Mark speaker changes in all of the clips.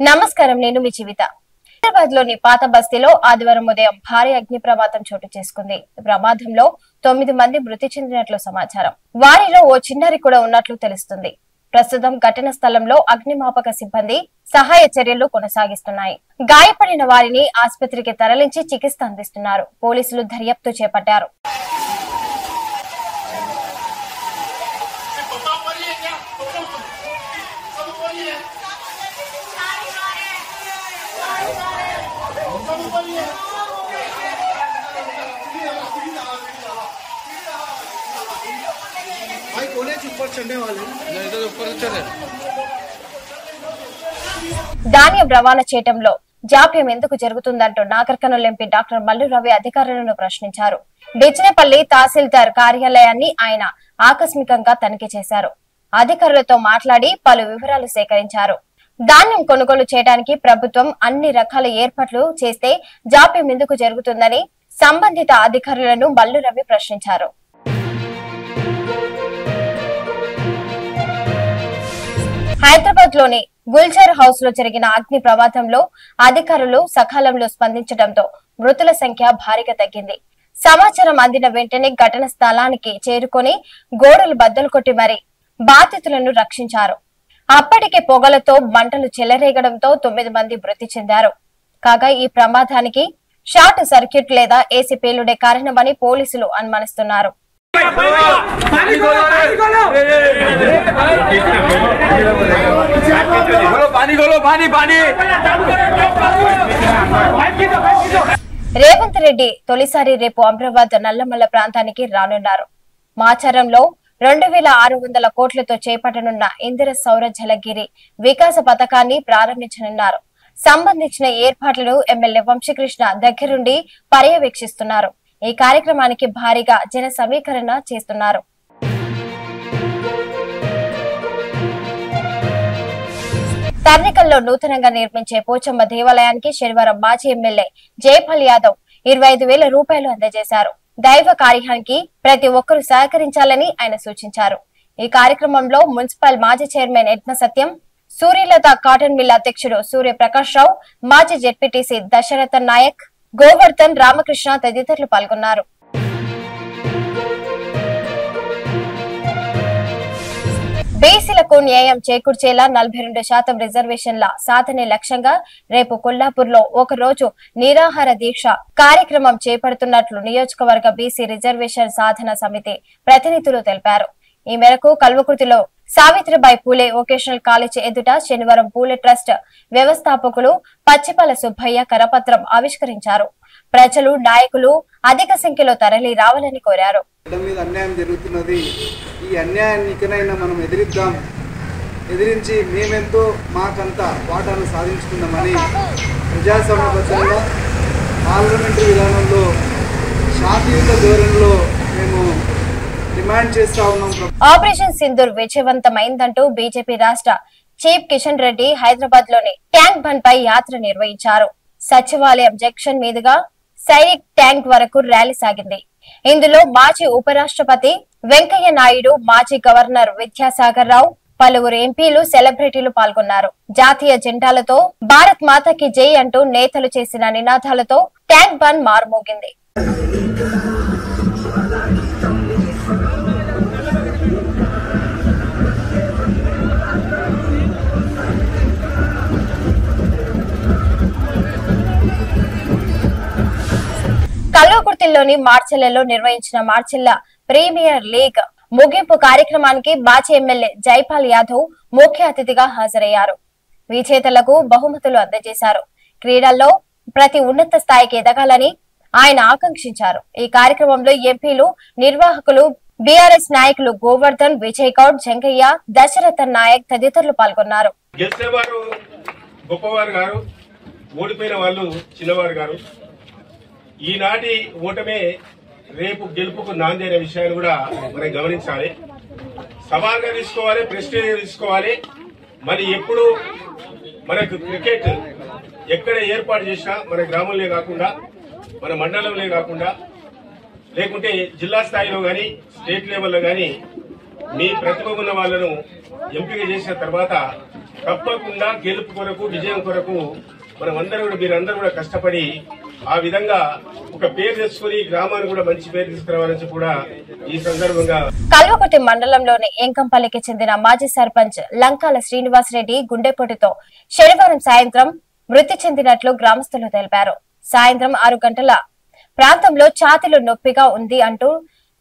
Speaker 1: నమస్కారం, నేను మీ జీవిత. హైదరాబాద్ లోని పాత బస్తీలో ఆదివారం ఉదయం భారీ అగ్ని ప్రమాదం చోటు చేసుకుంది. ప్రమాదంలో 9 మంది మృతి చెందినట్లు సమాచారం. వారిలో ఓ చిన్నారి కూడా ఉన్నట్లు తెలుస్తుంది. ప్రస్తుతం ఘటన స్థలంలో అగ్నిమాపక సిబ్బంది సహాయ చర్యలు కొనసాగిస్తున్నాయి. గాయపడిన వారిని ఆసుపత్రికి తరలించి చికిత్స అందిస్తున్నారు. పోలీసులు దర్యాప్తు చేపట్టారు. ధాన్యం రవాణా చేయటంలో జాప్యం ఎందుకు జరుగుతుందంటూ నాగర్ కర్నూల్ ఎంపీ డాక్టర్ మల్లు రవి అధికారులను ప్రశ్నించారు. బిజినేపల్లి తహసీల్దార్ కార్యాలయాన్ని ఆయన ఆకస్మికంగా తనిఖీ చేశారు. అధికారులతో మాట్లాడి పలు వివరాలు సేకరించారు. ధాన్యం కొనుగోలు చేయడానికి ప్రభుత్వం అన్ని రకాల ఏర్పాట్లు చేస్తే జాప్యం ఎందుకు జరుగుతుందని సంబంధిత అధికారులను మల్లు రవి ప్రశ్నించారు. హైదరాబాద్ లోని గుల్జర్ హౌస్ లో జరిగిన అగ్ని ప్రమాదంలో అధికారులు సకాలంలో స్పందించడంతో మృతుల సంఖ్య భారీగా తగ్గింది. సమాచారం అందిన వెంటనే ఘటన స్థలానికి చేరుకొని గోడలు బద్దలు కొట్టి మరీ బాధితులను రక్షించారు. అప్పటికే పొగలతో మంటలు చెలరేగడంతో 9 మంది మృతి చెందారు. కాగా ఈ ప్రమాదానికి షార్ట్ సర్క్యూట్ లేదా ఏసీ పేలుడే కారణమని పోలీసులు అనుమానిస్తున్నారు. రేవంత్ రెడ్డి తొలిసారి రేపు అమరాబాద్ నల్లమల్ల ప్రాంతానికి రానున్నారు. మాచారంలో 2600 కోట్లతో చేపట్టనున్న ఇందిర సౌర జలగిరి వికాస పథకాన్ని ప్రారంభించనున్నారు. సంబంధించిన ఏర్పాట్లను ఎమ్మెల్యే వంశీకృష్ణ దగ్గరుండి పర్యవేక్షిస్తున్నారు. ఈ కార్యక్రమానికి భారీగా జన సమీకరణ చేస్తున్నారు. తర్నికల్లో నూతనంగా నిర్మించే పోచమ్మ దేవాలయానికి శనివారం మాజీ ఎమ్మెల్యే జైపాల్ యాదవ్ 25,000 రూపాయలు అందజేశారు. దైవ కార్యానికి ప్రతి ఒక్కరూ సహకరించాలని ఆయన సూచించారు. ఈ కార్యక్రమంలో మున్సిపల్ మాజీ చైర్మన్ ఎడ్మ సత్యం, సూర్యలత కాటన్ మిల్ అధ్యక్షుడు సూర్యప్రకాష్ రావు, మాజీ జెడ్పీటీసీ దశరథన్ నాయక్, గోవర్ధన్ రామకృష్ణ తదితరులు పాల్గొన్నారు. బీసీలకు న్యాయం చేకూర్చేలా 42% రిజర్వేషన్ల సాధనే లక్ష్యంగా రేపు కొల్లాపూర్ లో ఒక రోజు నిరాహార దీక్ష కార్యక్రమం చేపడుతున్నట్లు నియోజకవర్గ బీసీ రిజర్వేషన్ సాధన సమితి ప్రతినిధులు తెలిపారు. ఈ మేరకు కల్వకుర్తిలో సావిత్రిబాయి పూలే వొకేషనల్ కాలేజ్ ఎదుట శనివారం పూలే ట్రస్ట్ వ్యవస్థాపకులు పచ్చిపల సుబ్బయ్య కరపత్రం ఆవిష్కరించారు. ప్రజలు, నాయకులు అధిక సంఖ్యలో తరలి రావాలని కోరారు.
Speaker 2: అన్యాయం జరుగుతున్నది. ఈ అన్యాయాన్నికైనా మనం ఎదిరించి మేమెంతో మాకంత వాటాను సాధించుకుందామని ప్రజాస్వామ్యబద్ధంగా పార్లమెంటరీ విధానంలో శాంతియుత ధోరణిలో మేము డిమాండ్ చేస్తా ఉన్నాం.
Speaker 1: ఆపరేషన్ సింధూర్ విజయవంతమైందంటూ బీజేపీ రాష్ట్ర చీఫ్ కిషన్ రెడ్డి హైదరాబాద్ లోని ట్యాంక్ బండ్ పై యాత్ర నిర్వహించారు. సచివాలయం జంక్షన్ మీదుగా సైనిక్ ట్యాంక్ వరకు ర్యాలీ సాగింది. ఇందులో మాజీ ఉపరాష్ట్రపతి వెంకయ్య నాయుడు, మాజీ గవర్నర్ విద్యాసాగర్ రావు, పలువురు ఎంపీలు, సెలబ్రిటీలు పాల్గొన్నారు. జాతీయ జెండాలతో భారత్ మాతకి జై అంటూ నేతలు చేసిన నినాదాలతో ట్యాంక్ బండ్ మారుమోగింది. కల్వకుర్తిలోని మార్చెల్లలో నిర్వహించిన మార్చెల్ల ప్రీమియర్ లీగ్ ముగింపు కార్యక్రమానికి మాజీ ఎమ్మెల్యే జైపాల్ యాదవ్ ముఖ్య అతిథిగా హాజరయ్యారు. విజేతలకు బహుమతులు అందజేశారు. క్రీడల్లో ప్రతి ఉన్నత స్థాయికి ఎదగాలని ఆయన ఆకాంక్షించారు. ఈ కార్యక్రమంలో ఎంపీలు, నిర్వాహకులు, బీఆర్ఎస్ నాయకులు గోవర్ధన్, విజయ్ గౌడ్, జంగయ్య, దశరథన్ నాయక్ తదితరులు పాల్గొన్నారు.
Speaker 3: ఈనాటి ఓటమే రేపు గెలుపుకు నాంది అనే విషయాన్ని కూడా మనం గమనించాలి. సవాల్గా తీసుకోవాలి, ప్రెస్టేజ్ తీసుకోవాలి. మరి ఎప్పుడు మనకు క్రికెట్ ఎక్కడ ఏర్పాటు చేసినా మన గ్రామంలో కాకుండా, మన మండలంలో కాకుండా, లేకుంటే జిల్లా స్థాయిలో గాని, స్టేట్ లెవెల్లో గాని మీ ప్రతిభ ఉన్న వాళ్ళను ఎంపిక చేసిన తర్వాత తప్పకుండా గెలుపు కొరకు విజయం కొరకు మీరందరూ కూడా కష్టపడి ఆ విధంగా ఒక పేరు తెచ్చుకుని గ్రామాన్ని కూడా మంచి పేరు తీసుకురావాలని కూడా ఈ సందర్భంగా
Speaker 1: కల్వకుర్తి మండలంలోని ఎంకంపల్లికి చెందిన మాజీ సర్పంచ్ లంకాల శ్రీనివాసరెడ్డి గుండెపోటుతో శనివారం సాయంత్రం మృతి చెందినట్లు గ్రామస్తులు తెలిపారు. సాయంత్రం 6 గంటల ప్రాంతంలో ఛాతీలో నొప్పిగా ఉంది అంటూ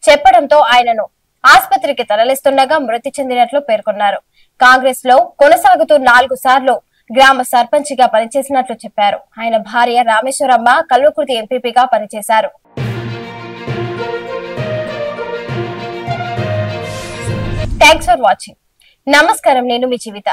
Speaker 1: చెప్పడంతో ఆయనను ఆసుపత్రికి తరలిస్తుండగా మృతి చెందినట్లు పేర్కొన్నారు. కాంగ్రెస్ లో కొనసాగుతూ 4 సార్లు గ్రామ సర్పంచ్ గా పనిచేసినట్లు చెప్పారు. ఆయన భార్య రామేశ్వరమ్మ కల్వకుర్తి ఎంపీపీగా పనిచేశారు. Thanks for watching. నమస్కారం, నేను మీ జీవిత.